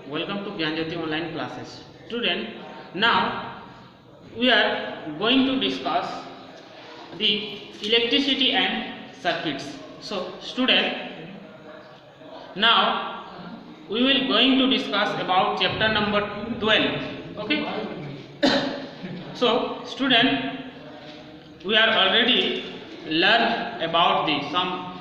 welcome to Gyanjyoti online classes. Student, now we are going to discuss the electricity and circuits. So student, now we will going to discuss about chapter number 12. Okay. So student, we are already learned about the some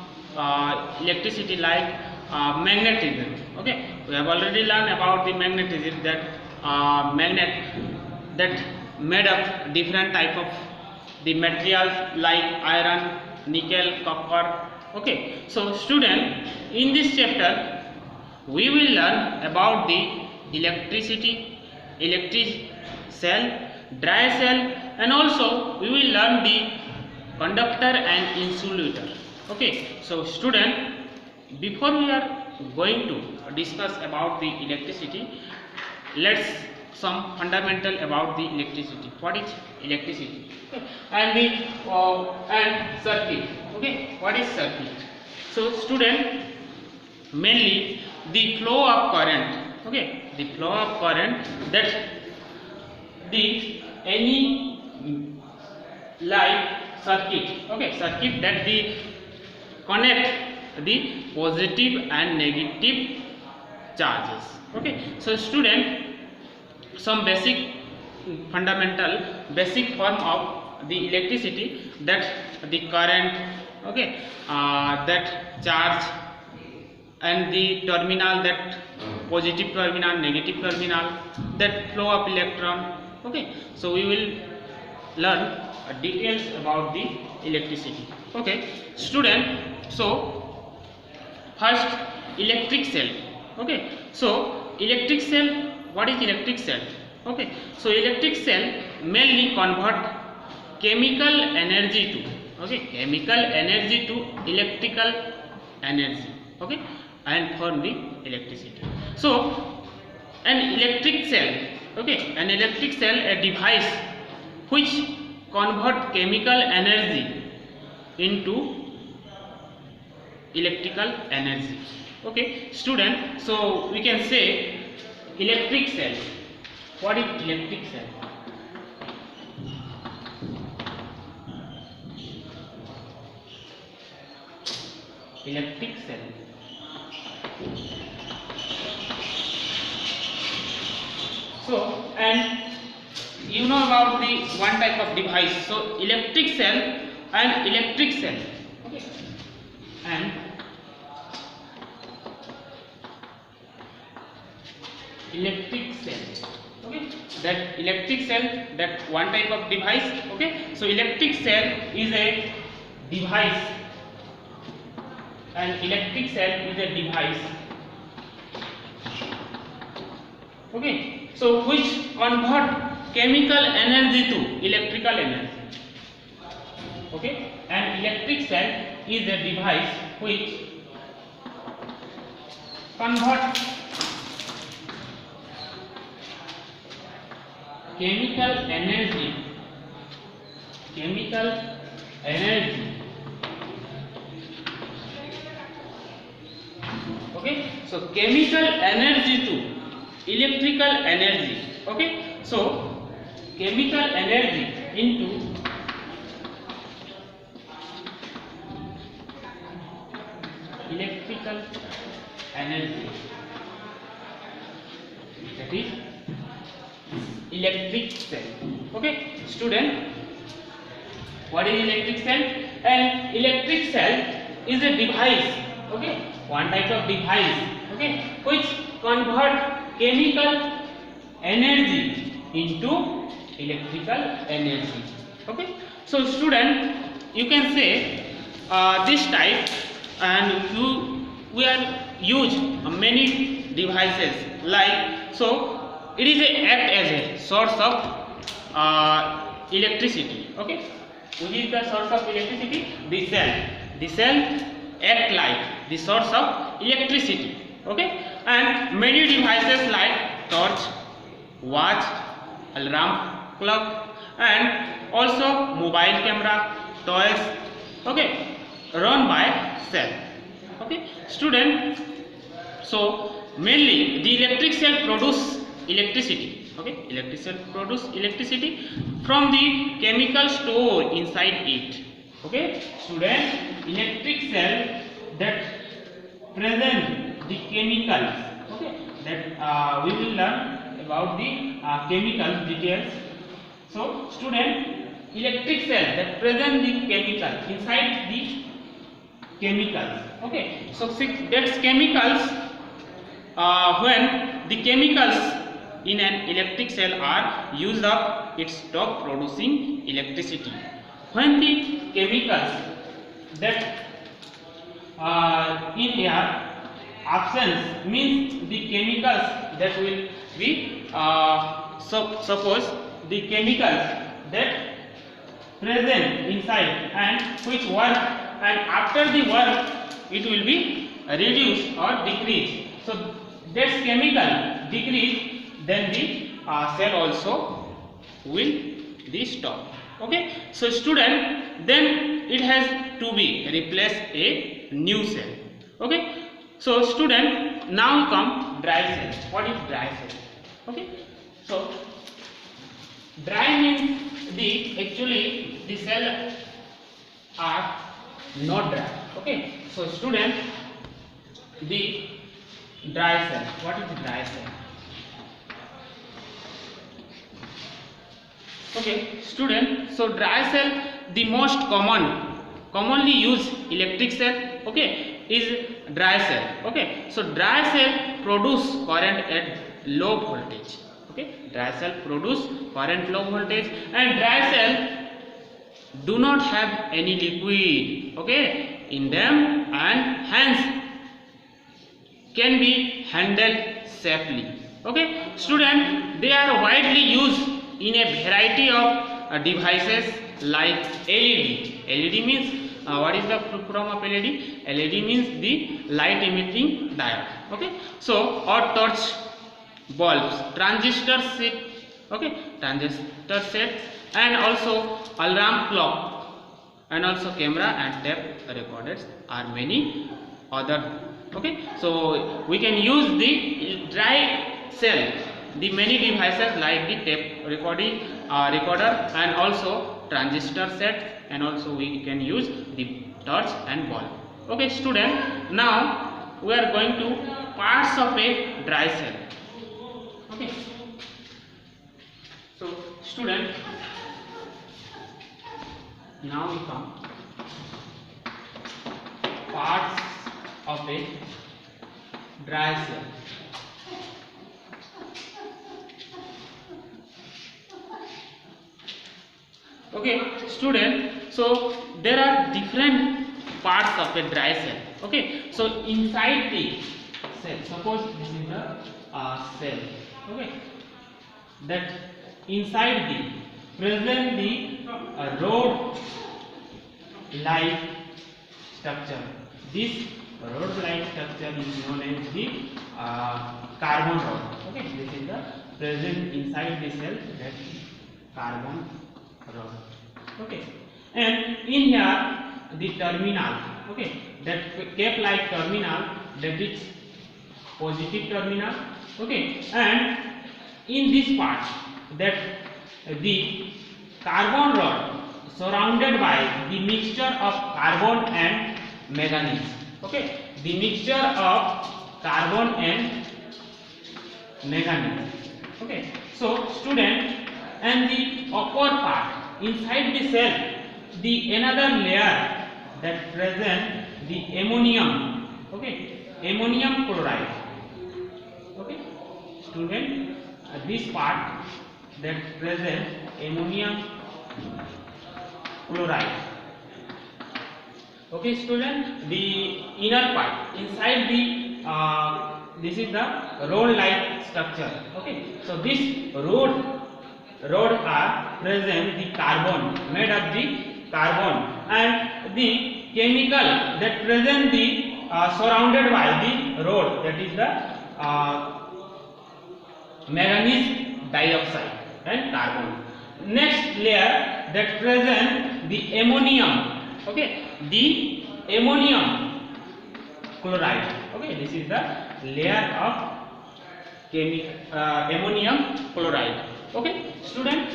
electricity like magnetism. Okay, we have already learned about the magnetism, that magnet that made up different type of the materials like iron, nickel, copper. Okay, so student, in this chapter we will learn about the electricity, electric cell, dry cell, and also we will learn the conductor and insulator. Okay, so student, before we are going to discuss about the electricity, let's some fundamental about the electricity. What is electricity? Okay. And the and circuit. Okay, what is circuit? So student, mainly the flow of current. Okay, the flow of current that the any like circuit. Okay, circuit that the connect the positive and negative charges. Okay, so student, some basic fundamental basic form of the electricity, that the current, okay, that charge and the terminal, that positive terminal, negative terminal, that flow of electron. Okay, so we will learn details about the electricity. Okay, student, so first electric cell. Okay, so electric cell, what is electric cell? Okay, so electric cell mainly convert chemical energy to, okay, chemical energy to electrical energy. Okay, and form the electricity. So an electric cell, okay, an electric cell, a device which convert chemical energy into electrical energy. Okay, student, so we can say electric cell. What is electric cell? Electric cell. So, and you know about the one type of device. So electric cell and electric cell. Okay, and electric cell. Okay, that electric cell, that one type of device. Okay, so electric cell is a device, and electric cell is a device. Okay, so which convert chemical energy to electrical energy. Okay, and electric cell is a device which convert chemical energy okay, so chemical energy to electrical energy. Okay, so chemical energy into electrical energy, that is electric cell. Okay, student, what is electric cell? And electric cell is a device, okay, one type of device, okay, which convert chemical energy into electrical energy. Okay, so student, you can say this type, and we are use many devices like, so it is a act as a source of electricity. Okay, which is the source of electricity? The cell. The cell act like the source of electricity. Okay, and many devices like torch, watch, alarm clock, and also mobile camera, toys. Okay, run by cell. Okay, student, so mainly the electric cell produce electricity. Okay, electric cell produce electricity from the chemical store inside it. Okay, student, electric cell that present the chemicals. Okay, that we will learn about the chemical details. So student, electric cell that present the chemical inside the chemicals. Okay, so that's chemicals. When the chemicals in an electric cell are used up, it stop producing electricity. When the chemicals that in air absence, means the chemicals that will be suppose the chemicals that present inside and which work, and after the work it will be reduced or decreased. So that chemical decrease, then the cell also will be stopped. Okay, so student, then it has to be replace a new cell. Okay, so student, now come dry cell. What is dry cell? Okay, so dry means the cell are not dry. Okay, so student, the dry cell. What is the dry cell? Okay, student, so dry cell, the most commonly used electric cell, okay, is dry cell. Okay, so dry cell produce current at low voltage. Okay, dry cell produce current low voltage, and dry cell do not have any liquid, okay, in them, and hence can be handled safely. Okay, student, they are widely used in a variety of devices like LED. LED means what is the full form of LED? LED means the light emitting diode. Okay, so or torch bulbs, transistor set. Okay, transistor set, and also alarm clock, and also camera and tape recorders are many other. Okay, so we can use the dry cell, the many devices like the tape recorder, and also transistor set, and also we can use the torch and bulb. Okay, student, now we are going to parts of a dry cell. Okay, so student, now we come parts of a dry cell. Okay, student, so there are different parts of a dry cell. Okay, so inside the cell, suppose this is the cell. Okay, that inside the present the rod like structure. This rod like structure is known as the carbon rod. Okay, this is the present inside the cell, that carbon rod. Okay, and in here the terminal. Okay, that cap like terminal, that is positive terminal. Okay, and in this part, that the carbon rod surrounded by the mixture of carbon and manganese. Okay, the mixture of carbon and manganese. Okay, so student, and the upper part inside the cell, the another layer that present the ammonium. Okay, ammonium chloride. Okay, student, this part that present ammonium chloride. Okay, student, the inner part inside the this is the rod like structure. Okay, so this rod are present the carbon, made of the carbon, and the chemical that present the surrounded by the rod, that is the manganese dioxide and carbon. Next layer that present the ammonium. Okay, the ammonium chloride. Okay, this is the layer of ammonium chloride. Okay, student.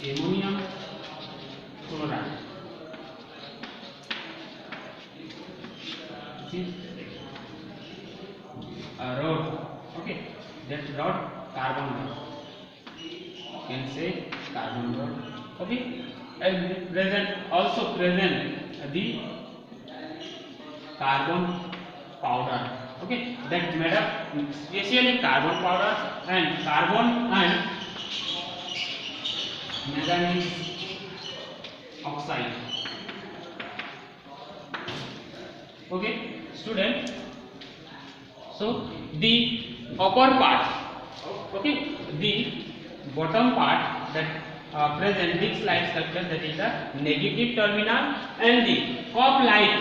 Ammonium chloride. This is a rod. Okay, that rod, carbon rod. You can say carbon rod. Okay, and also present the carbon powder. Okay, that made up specially carbon powder and carbon and manganese oxide. Okay, student. So the upper part, okay, the bottom part that present mixed light structure, that is the negative terminal, and the cup light,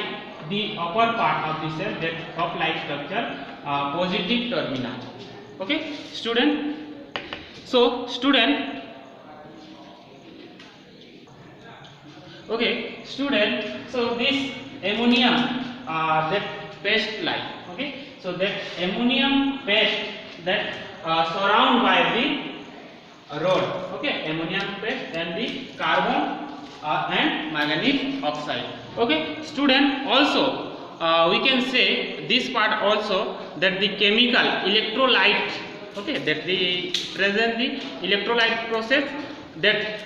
the upper part of the cell, that cup light structure, positive terminal. Okay, student. So student. Okay, student. So this ammonium, that paste like. Okay, so that ammonium paste that surround by the rod. Okay, ammonium paste and the carbon and manganese oxide. Okay, student. Also we can say this part also, that the chemical electrolyte. Okay, that the present the electrolyte process, that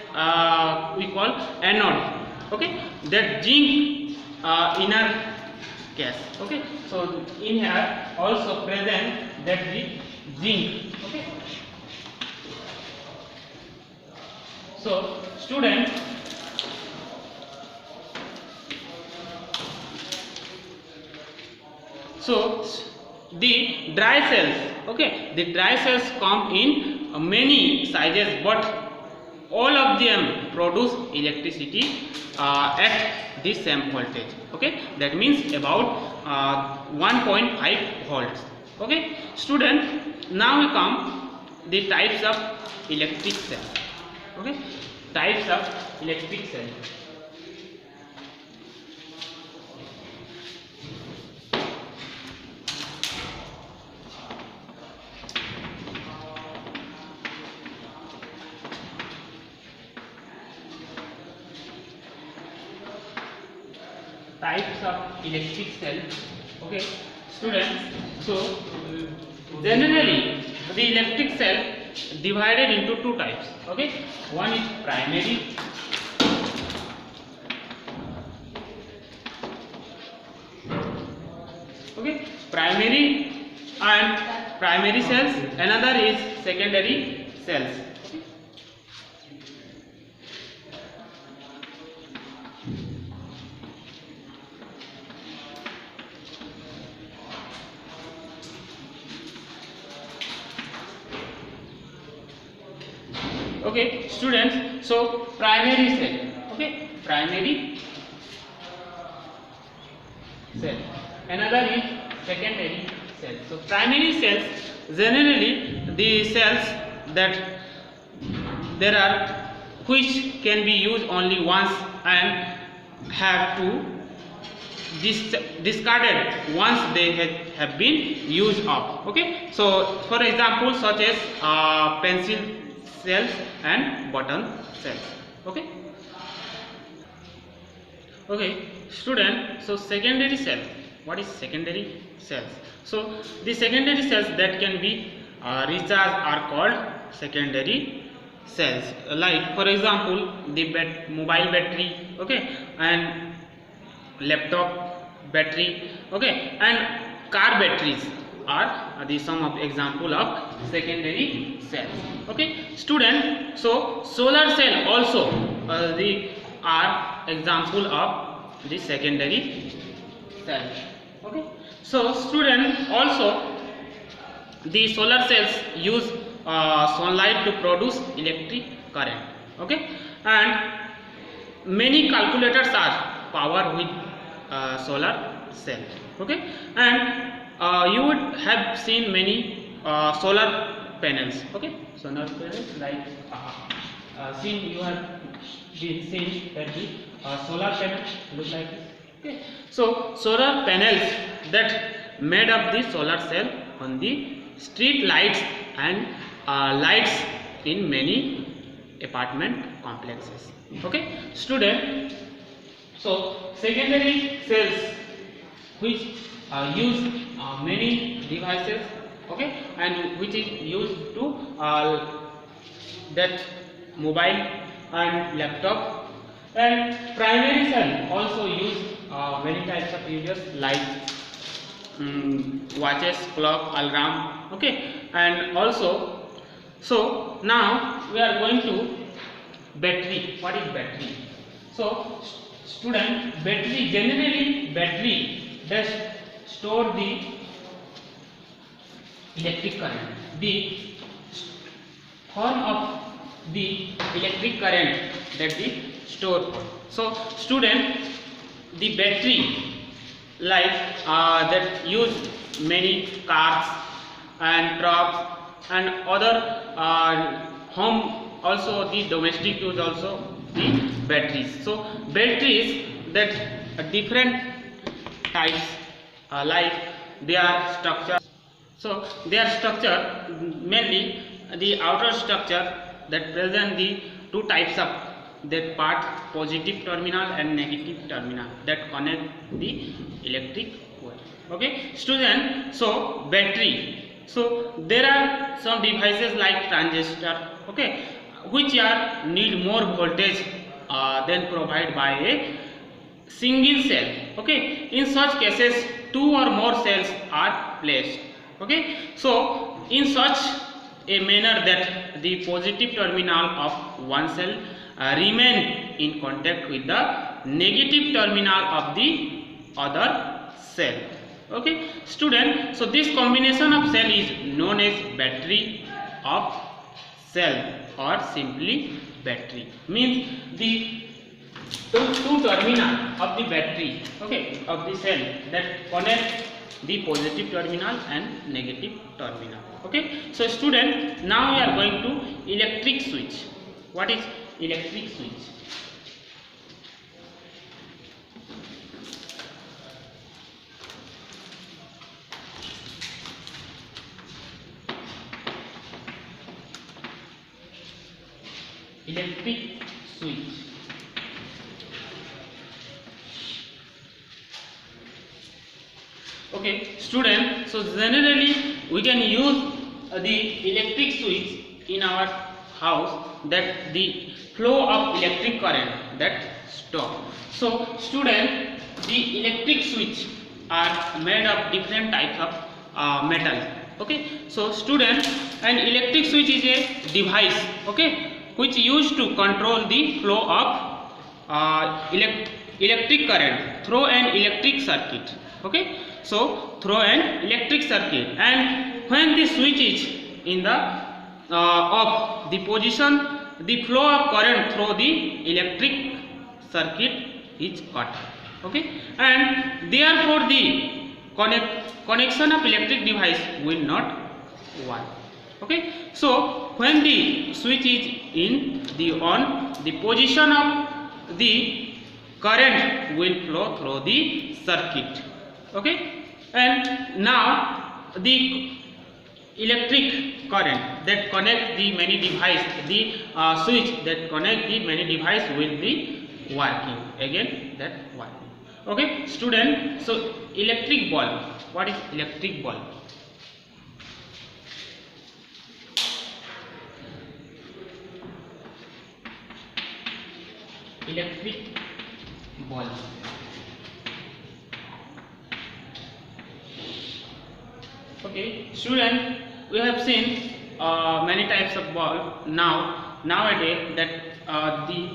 we call anode. Okay, that zinc inner gas. Okay, so in here also present that the zinc. Okay, so student. So the dry cells, okay, the dry cells come in many sizes, but all of them produce electricity at the same voltage. Okay, that means about 1.5 volts. Okay, student. Now we come the types of electric cell. Okay, types of electric cell. Types of electric cell. Okay, students. So generally the electric cell divided into two types. Okay, one is primary. Okay, primary cells. Another is secondary cells. Okay, students. So primary cell. Okay, primary cell. Another is secondary cell. So primary cells, generally the cells that there are, which can be used only once and have to discarded once they have been used up. Okay, so for example, such as pencil cells and button cells. Okay, okay, student. So secondary cell. What is secondary cells? So the secondary cells that can be recharged are called secondary cells. Like for example, the mobile battery. Okay, and laptop battery. Okay, and car batteries are the some of example of secondary cells. Okay, student. So solar cell also the are example of the secondary cell. Okay, so student, also the solar cells use sunlight to produce electric current. Okay, and many calculators are powered with solar cell. Okay, and you would have seen many solar panels. Okay, solar panels like you have been seen that the solar panel look like this. Okay, so solar panels that made up the solar cell on the street lights and lights in many apartment complexes. Okay, student. So secondary cells which use many devices, okay, and which is used to that mobile and laptop, and primary cell also use many types of uses like watches, clock, alarm, okay, and also, so now we are going to battery. What is battery? So student, battery, generally battery does store the electric current, the form of the electric current that the store. So student, the battery like that use many cars and trucks and other home, also the domestic use also the batteries. So batteries that different types like their structure. So their structure, mainly the outer structure that present the two types of that part, positive terminal and negative terminal, that connect the electric wire. Okay, student, so battery, so there are some devices like transistor, okay, which are need more voltage than provided by a single cell. Okay, in such cases two or more cells are placed. Okay, so in such a manner that the positive terminal of one cell remain in contact with the negative terminal of the other cell. Okay, student, so this combination of cell is known as battery of cell, or simply battery. Means the two terminal of the battery, okay, of the cell that connect the positive terminal and negative terminal. Okay, so student, now we are going to electric switch. What is electric switch? Electric switch. Okay, student, so generally we can use the electric switch in our house, that the flow of electric current that stop. So student, the electric switch are made of different types of metal. Okay, so student, an electric switch is a device, okay, which used to control the flow of electric current through an electric circuit. Okay, so through an electric circuit, and when the switch is in the off, the position, the flow of current through the electric circuit is cut. Okay, and therefore the connection of electric device will not work. Okay, so when the switch is in the on, the position of the current will flow through the circuit. Okay, and now the electric current that connect the many device, the switch that connect the many device will be working again, that working. Okay, student, so electric bulb. What is electric bulb? Electric bulb. Okay, student, we have seen many types of bulb nowadays, that the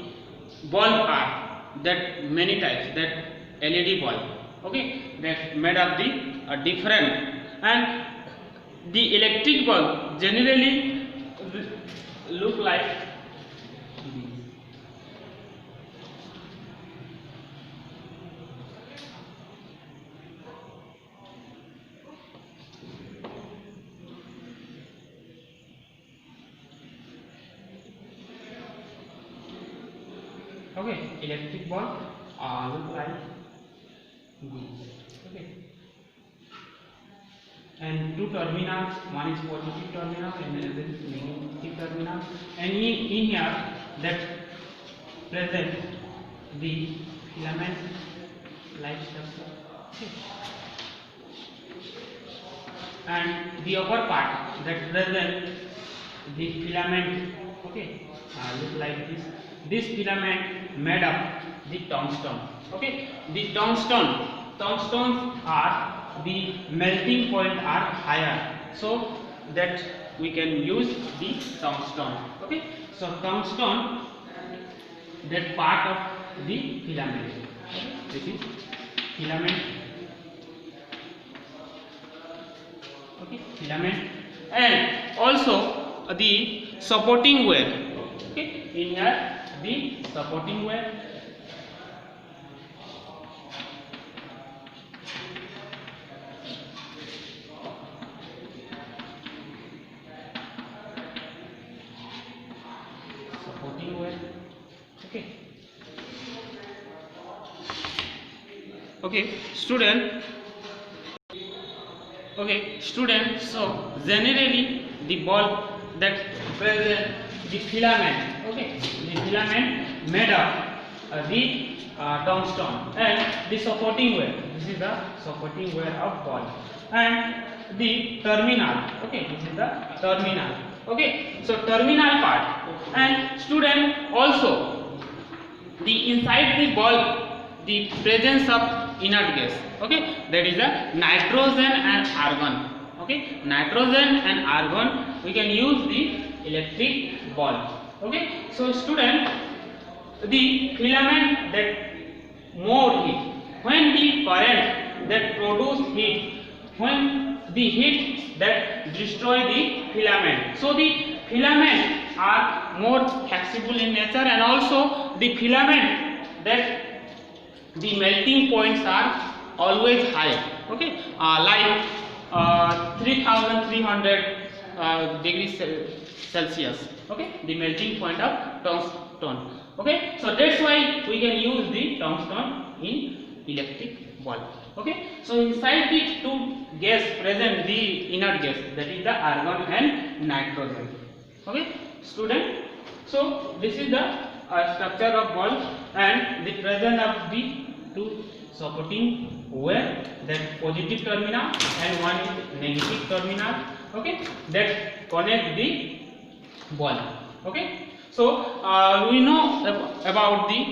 bulb are that many types, that LED bulb, okay, that made of the different, and the electric bulb generally look like this. Okay, electric ball look like this. Okay, and two terminals, one is positive terminal and another is negative terminal, and in here that present the filament like structure. Okay. And the upper part that present the filament. Okay, look like this filament made up the tungsten. Okay, the tungstons are the melting point are higher, so that we can use the tungsten. Okay, so tungsten, that part of the filament. This is filament. Okay, filament, and also the supporting wire. Okay, in here the supporting wire. Supporting wire. Okay. Okay, student. Okay, student. So generally the ball that present the filament. Okay, the filament made up the tungsten and the supporting wire. This is the supporting wire of ball, and the terminal. Okay, this is the terminal. Okay, so terminal part, and student also the inside the ball the presence of inert gas. Okay, that is the nitrogen and argon. Okay, nitrogen and argon we can use the electric ball. Okay, so student, the filament that more heat, when the current that produce heat, when the heat that destroy the filament, so the filament are more flexible in nature, and also the filament that the melting points are always high. Okay, like 3300 degrees Celsius. Okay, the melting point of tungsten. Okay, so that's why we can use the tungsten in electric bulb. Okay, so inside the two gas present the inert gas, that is the argon and nitrogen. Okay, student, so this is the structure of bulb, and the presence of the two supporting wire, that positive terminal and one is negative terminal. Okay, that connect the bulb. Okay, so we know about the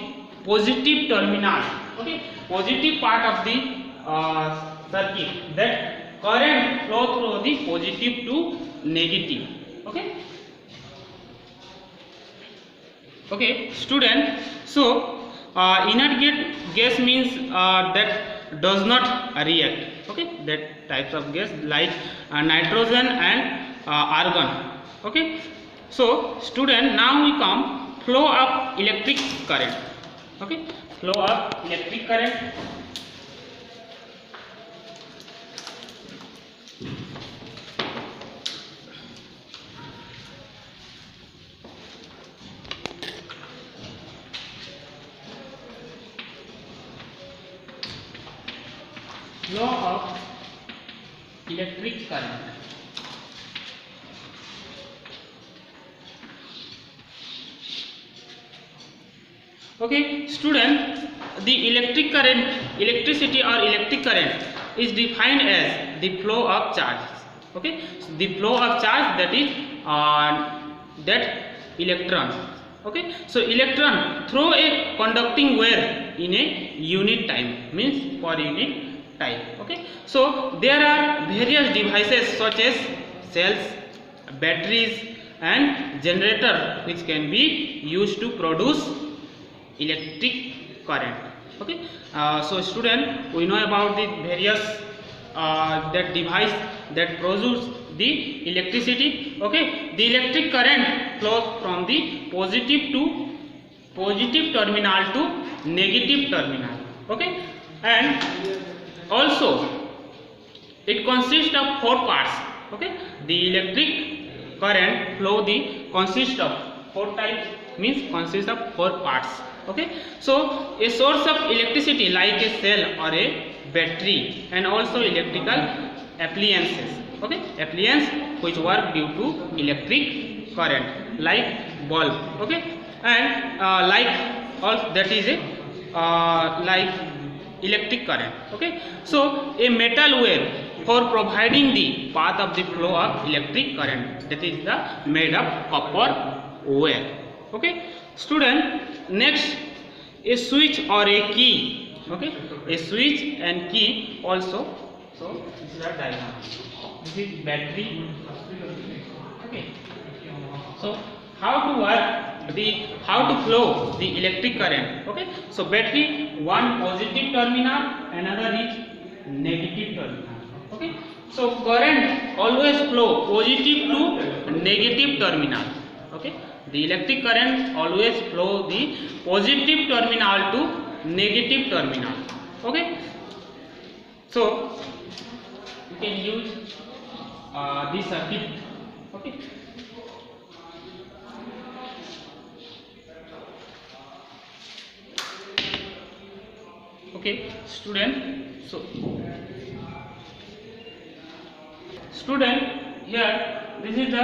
positive terminal. Okay, positive part of the circuit, that current flow through the positive to negative. Okay. Okay, student, so inert gas means that does not react. Okay, that types of gas like nitrogen and argon. Okay, so student, now we come flow of electric current. Okay, flow of electric current. Flow of electric current. Okay, student, the electric current, electricity or electric current is defined as the flow of charge. Okay, so the flow of charge, that is that electron. Okay, so electron through a conducting wire in a unit time, means per unit time. Okay, so there are various devices such as cells, batteries and generator which can be used to produce electric current. Okay, so student, we know about the various that device that produce the electricity. Okay, the electric current flows from the positive terminal to negative terminal. Okay, and also it consists of 4 parts. Okay, the electric current flow the consists of 4 types, means consists of 4 parts. Okay, so a source of electricity like a cell or a battery, and also electrical appliances. Okay, appliance which work due to electric current like bulb. Okay, and like all that is a like electric current. Okay, so a metal wire for providing the path of the flow of electric current, that is the made of copper wire. Okay, student, next a switch or a key. Okay, a switch and key also. So this is a diagram. This is battery. Okay, so how to work the, how to flow the electric current. Okay, so battery, one positive terminal, another is negative terminal. Okay, so current always flow positive to negative terminal. Okay, the electric current always flow the positive terminal to negative terminal. Okay, so you can use this circuit. Okay, okay, student. So student, here this is the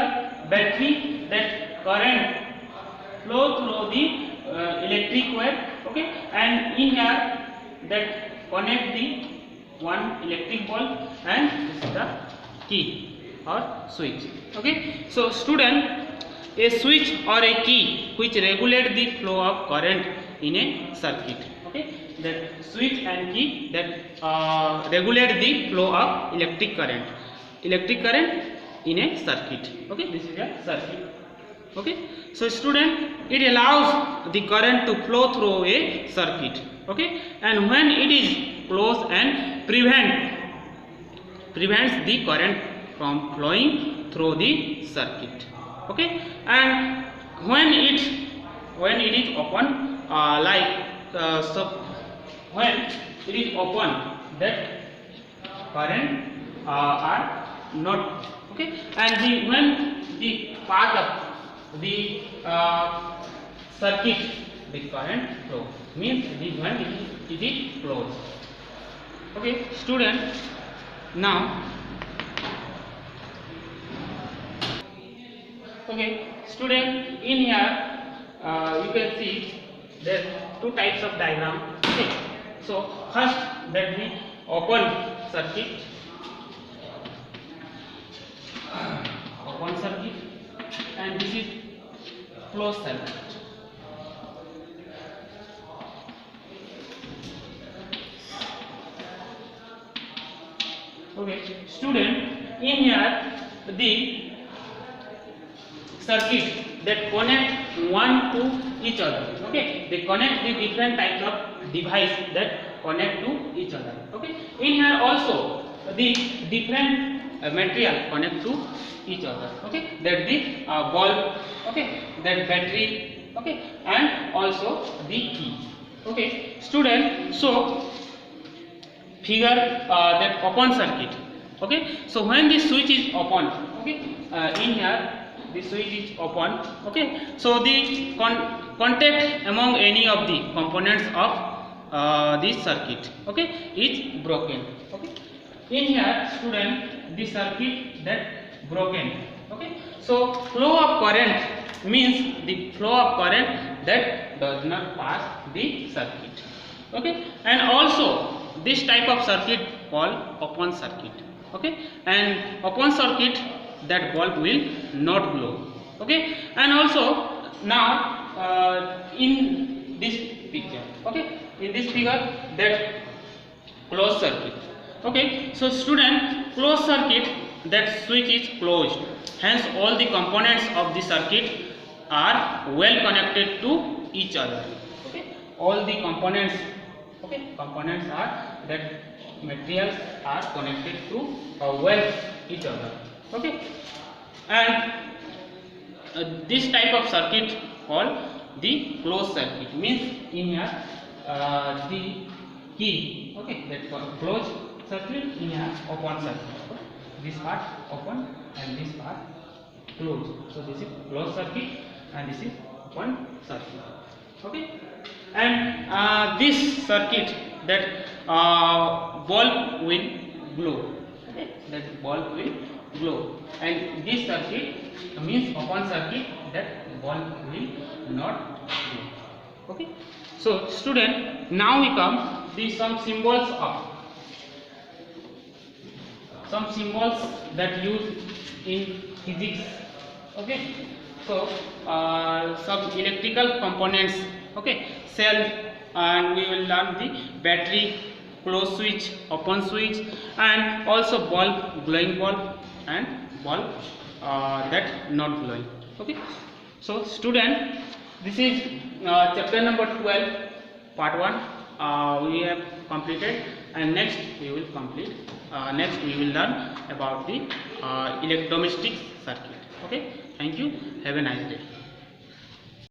battery, that current flow through the electric wire. Okay, and in here that connect the one electric bulb, and this is the key or switch. Okay, so student, a switch or a key which regulate the flow of current in a circuit. Okay, that switch and key that regulate the flow of electric current in a circuit. Okay, this is a circuit. Okay, so student, it allows the current to flow through a circuit. Okay, and when it is closed and prevents the current from flowing through the circuit. Okay, and when it is open, so when it is open, that current are not. Okay, and when the part of the circuit, the current flow, means when it is closed. Okay, student, now okay, student, in here you can see there two types of diagram. Okay, so first, that the open circuit, and this is closed circuit. Okay, student, in here the circuit that connect one to each other. Okay, they connect the different types of device that connect to each other. Okay, in here also the different material connect to each other. Okay, that the bulb, okay, that battery, okay, and also the key. Okay, student, so figure that open circuit. Okay, so when the switch is open, okay, in here the switch is open. Okay, so the contact among any of the components of this circuit, okay, is broken. Okay, in here, student, the circuit that broken. Okay, so flow of current means the flow of current that does not pass the circuit. Okay, and also this type of circuit called open circuit. Okay, and open circuit, that bulb will not glow. Okay, and also now in this picture, okay, in this figure, that closed circuit. Okay, so student, closed circuit, that switch is closed, hence all the components of the circuit are well connected to each other. Okay, all the components, okay, components are, that materials are connected to well each other. Okay, and this type of circuit called the closed circuit, means in here the key, okay, that closed circuit, in here open circuit. Okay? This part open and this part closed. So this is closed circuit and this is open circuit. Okay, and this circuit, that bulb will glow. Okay, that bulb will glow, and this circuit means open circuit, that bulb will not glow. Okay, so student, now we come the some symbols that use in physics. Okay, so some electrical components, okay, cell, and we will learn the battery, close switch, open switch, and also bulb, glowing bulb, and bulb that not glowing. Okay, so student, this is chapter number 12, part 1 we have completed, and next we will complete, next we will learn about the domestic circuit. Okay, thank you, have a nice day.